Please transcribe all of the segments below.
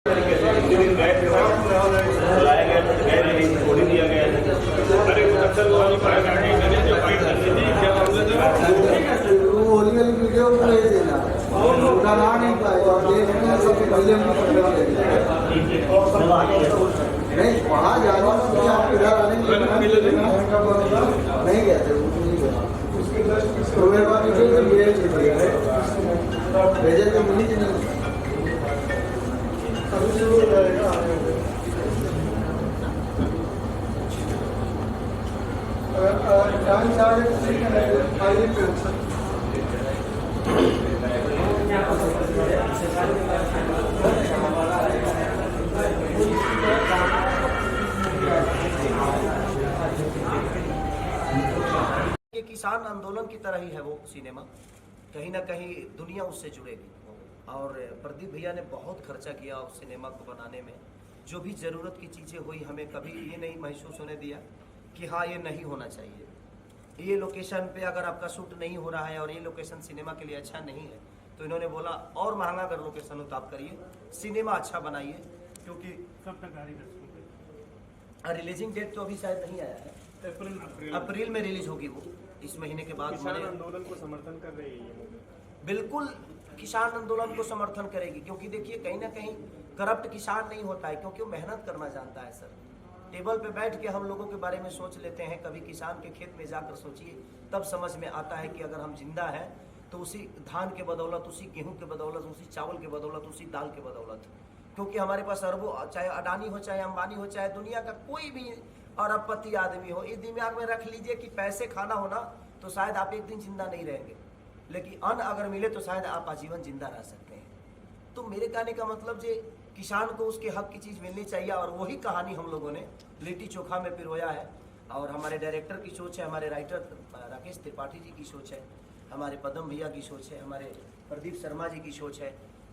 बुलाया गया था, गए नहीं, छोड़ दिया गया है। अरे नक्सल वाली बात आ गई, मैंने जो फाइट कर ली थी, क्या मामला था? वो होली वाली वीडियो को ले देना और डरा नहीं पाए और देश में सबसे पहले हम नहीं वहाँ जाना कि आप इधर आने नहीं गए थे, तो मेरे पास वीडियो तो भेजे तो मिली थी नहीं। अभी शुरू हो जाएगा डांस आगे आगे ये किसान आंदोलन की तरह ही है वो सिनेमा, कहीं ना कहीं दुनिया उससे जुड़ेगी। और प्रदीप भैया ने बहुत खर्चा किया उस सिनेमा को बनाने में। जो भी ज़रूरत की चीज़ें हुई, हमें कभी ये नहीं महसूस होने दिया कि हाँ ये नहीं होना चाहिए, ये लोकेशन पे अगर आपका शूट नहीं हो रहा है और ये लोकेशन सिनेमा के लिए अच्छा नहीं है, तो इन्होंने बोला और महंगा अगर लोकेशन हो तो आप करिए, सिनेमा अच्छा बनाइए। क्योंकि कब तक रिलीजिंग डेट तो अभी शायद नहीं आया है, अप्रैल में रिलीज होगी वो, इस महीने के बाद। किसान आंदोलन को समर्थन कर रही है ये मूवी? बिल्कुल किसान आंदोलन को समर्थन करेगी, क्योंकि देखिए कहीं ना कहीं करप्ट किसान नहीं होता है, क्योंकि वो मेहनत करना जानता है सर। टेबल पे बैठ के हम लोगों के बारे में सोच लेते हैं, कभी किसान के खेत में जाकर सोचिए, तब समझ में आता है कि अगर हम जिंदा हैं तो उसी धान के बदौलत, उसी गेहूं के बदौलत, उसी चावल के बदौलत, उसी दाल के बदौलत। क्योंकि हमारे पास अरबों, चाहे अडानी हो, चाहे अंबानी हो, चाहे दुनिया का कोई भी अरबपति आदमी हो, इस दिमाग में रख लीजिए कि पैसे खाना होना तो शायद आप एक दिन जिंदा नहीं रहेंगे, लेकिन अन्न अगर मिले तो शायद आप आजीवन जिंदा रह सकते हैं। तो मेरे कहने का मतलब जे किसान को उसके हक की चीज़ मिलनी चाहिए, और वही कहानी हम लोगों ने लिट्टी चोखा में पिरोया है। और हमारे डायरेक्टर की सोच है, हमारे राइटर राकेश त्रिपाठी जी की सोच है, हमारे पदम भैया की सोच है, हमारे प्रदीप शर्मा जी की सोच है,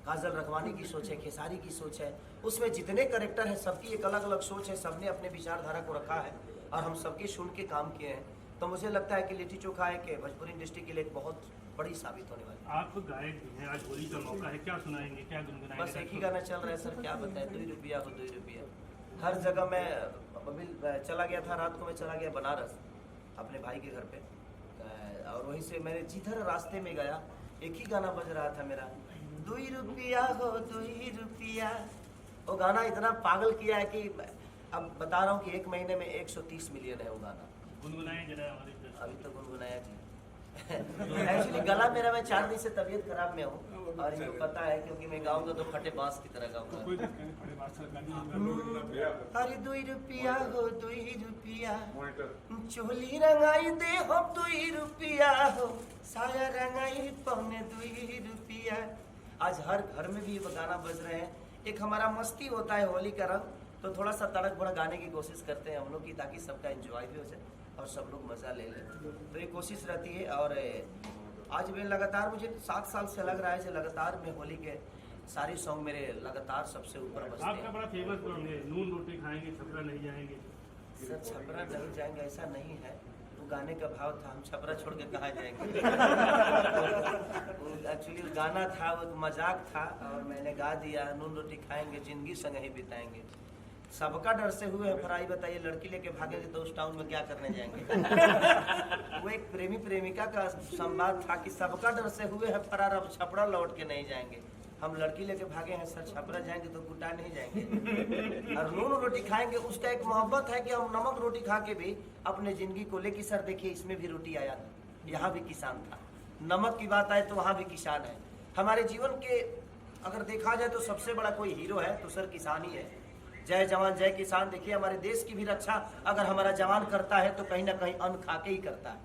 काजल रखवानी की सोच है, खेसारी की सोच है। उसमें जितने करेक्टर हैं सबकी एक अलग अलग सोच है, सबने अपने विचारधारा को रखा है और हम सबके सुन के काम किए हैं। तो मुझे लगता है कि लिट्टी चोखा है कि भोजपुरी इंडस्ट्री के लिए एक बहुत बड़ी साबित होने वाली। आप गायक भी हैं, आज होली का मौका है, क्या सुनाएंगे, क्या गुनगुनाएंगे? बस एक ही गाना चल रहा है सर, क्या बताएं, 2 रुपया हो 2 रुपया। हर जगह मैं अभी चला गया था, रात को मैं चला गया बनारस अपने भाई के घर पे, और वहीं से मैंने जिधर रास्ते में गया एक ही गाना बज रहा था मेरा, 2 रुपया हो 2 रुपया। वो गाना इतना पागल किया है कि अब बता रहा हूँ कि 1 महीने में 130 मिलियन है वो गाना। गुनगुनाए जरा हमारे अभी तो गुनगुनाया जी। एक्चुअली गला मेरा, मैं 4 दिन से तबीयत खराब में हूँ और इनको पता है, क्योंकि मैं गाऊंगा तो फटे बांस की तरह गाऊंगा। अरे 2 रुपया हो 2 रुपया, चोली रंगाई दे हो 2 रुपया हो, साया रंगाई पौने 2 रुपया। आज हर घर में भी ये गाना बज रहे हैं। एक हमारा मस्ती होता है होली का रंग, तो थोड़ा सा तड़क भड़क गाने की कोशिश करते हैं हम लोग की, ताकि सबका एंजॉय भी हो जाए और सब लोग मज़ा ले लें। तो ये कोशिश रहती है। और आज मैं लगातार, मुझे 7 साल से लग रहा है कि लगातार मैं होली के सारे सॉन्ग मेरे लगातार सबसे ऊपर बजते हैं। आपका बड़ा फेमस सॉन्ग है, नून रोटी खाएंगे छपरा नहीं जाएंगे। सर छपरा नहीं जाएंगे ऐसा नहीं है, वो गाने का भाव था, हम छपरा छोड़ के कहाँ जाएंगे। एक्चुअली गाना था, वो मजाक था और मैंने गा दिया, नून रोटी खाएंगे जिंदगी संग ही बिताएंगे। सबका डर से हुए फराई, बताइए लड़की लेके भागेंगे तो उस टाउन में क्या करने जाएंगे। वो एक प्रेमी प्रेमिका का संवाद था कि सबका डर से हुए हैं फरार, अब छपरा लौट के नहीं जाएंगे। हम लड़की लेके भागे हैं सर, छपरा जाएंगे तो गुटा नहीं जाएंगे। और नून रोटी खाएंगे, उसका एक मोहब्बत है कि हम नमक रोटी खा के भी अपने जिंदगी को लेके, सर देखिए इसमें भी रोटी आया था, यहाँ भी किसान था। नमक की बात आए तो वहाँ भी किसान है। हमारे जीवन के अगर देखा जाए तो सबसे बड़ा कोई हीरो है तो सर किसान ही है। जय जवान जय किसान। देखिए हमारे देश की भी रक्षा अगर हमारा जवान करता है तो कहीं ना कहीं अन्न खा के ही करता है।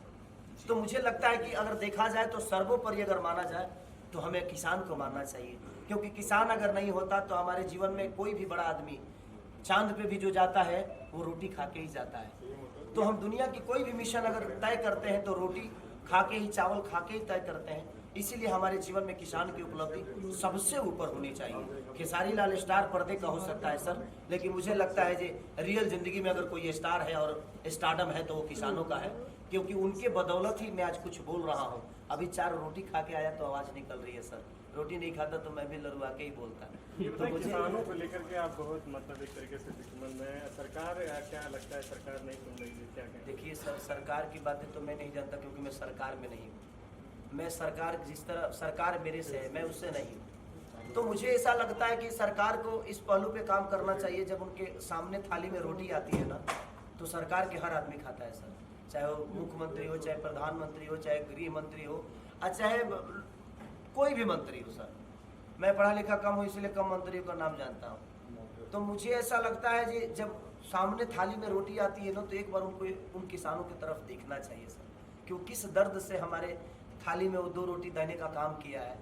तो मुझे लगता है कि अगर देखा जाए तो सर्वोपरि अगर माना जाए तो हमें किसान को मानना चाहिए, क्योंकि किसान अगर नहीं होता तो हमारे जीवन में कोई भी बड़ा आदमी चांद पे भी जो जाता है वो रोटी खा के ही जाता है। तो हम दुनिया की कोई भी मिशन अगर तय करते हैं तो रोटी खा के ही, चावल खा के ही तय करते हैं। इसीलिए हमारे जीवन में किसान की उपलब्धि सबसे ऊपर होनी चाहिए। खेसारी लाल स्टार पर्दे का हो सकता है सर, लेकिन मुझे लगता है कि रियल जिंदगी में अगर कोई स्टार है और स्टारडम है तो वो किसानों का है, क्योंकि उनके बदौलत ही मैं आज कुछ बोल रहा हूँ। अभी 4 रोटी खा के आया तो आवाज़ निकल रही है सर। रोटी नहीं खाता तो मैं भी लड़वा के ही बोलता। ये तो बताइए, मुझे किसानों को लेकर के आप बहुत मतलब एक तरीके से दुश्मन है सरकार, क्या लगता है सरकार नहीं सुन रही है, क्या कहें? देखिए सर, सरकार की बातें तो मैं नहीं जानता क्योंकि मैं सरकार में नहीं हूँ। मैं सरकार जिस तरह सरकार मेरे से है, मैं उससे नहीं हूँ। तो मुझे ऐसा लगता है कि सरकार को इस पहलू पे काम करना चाहिए, जब उनके सामने थाली में रोटी आती है ना, तो सरकार के हर आदमी खाता है सर, चाहे वो मुख्यमंत्री हो, चाहे प्रधानमंत्री हो, चाहे गृह मंत्री हो, और चाहे कोई भी मंत्री हो सर। मैं पढ़ा लिखा कम हूँ इसलिए कम मंत्रियों का नाम जानता हूँ। तो मुझे ऐसा लगता है कि जब सामने थाली में रोटी आती है ना, तो एक बार उनको उन किसानों की तरफ देखना चाहिए सर, कि वो किस दर्द से हमारे थाली में वो 2 रोटी देने का काम किया है।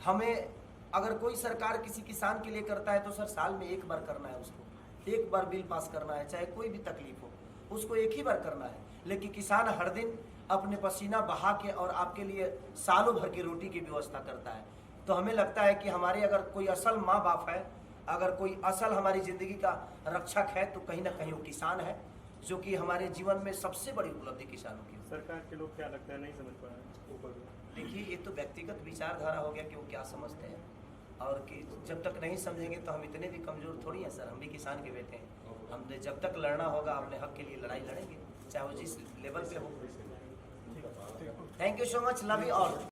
हमें अगर कोई सरकार किसी किसान के लिए करता है तो सर साल में एक बार करना है, उसको एक बार बिल पास करना है, चाहे कोई भी तकलीफ हो उसको एक ही बार करना है। लेकिन किसान हर दिन अपने पसीना बहा के और आपके लिए सालों भर की रोटी की व्यवस्था करता है। तो हमें लगता है कि हमारे अगर कोई असल माँ बाप है, अगर कोई असल हमारी ज़िंदगी का रक्षक है, तो कहीं ना कहीं वो किसान है, जो कि हमारे जीवन में सबसे बड़ी उपलब्धि किसानों की। सरकार के लोग क्या लगता है नहीं समझ पा रहे ऊपर? देखिए ये तो व्यक्तिगत विचारधारा हो गया कि वो क्या समझते हैं, और कि जब तक नहीं समझेंगे तो हम इतने भी कमज़ोर थोड़ी हैं सर। हम भी किसान के बेटे हैं, हमने जब तक लड़ना होगा अपने हक के लिए लड़ाई लड़ेंगे, चाहे वो जिस लेवल पे हो। Thank you so much, love you all.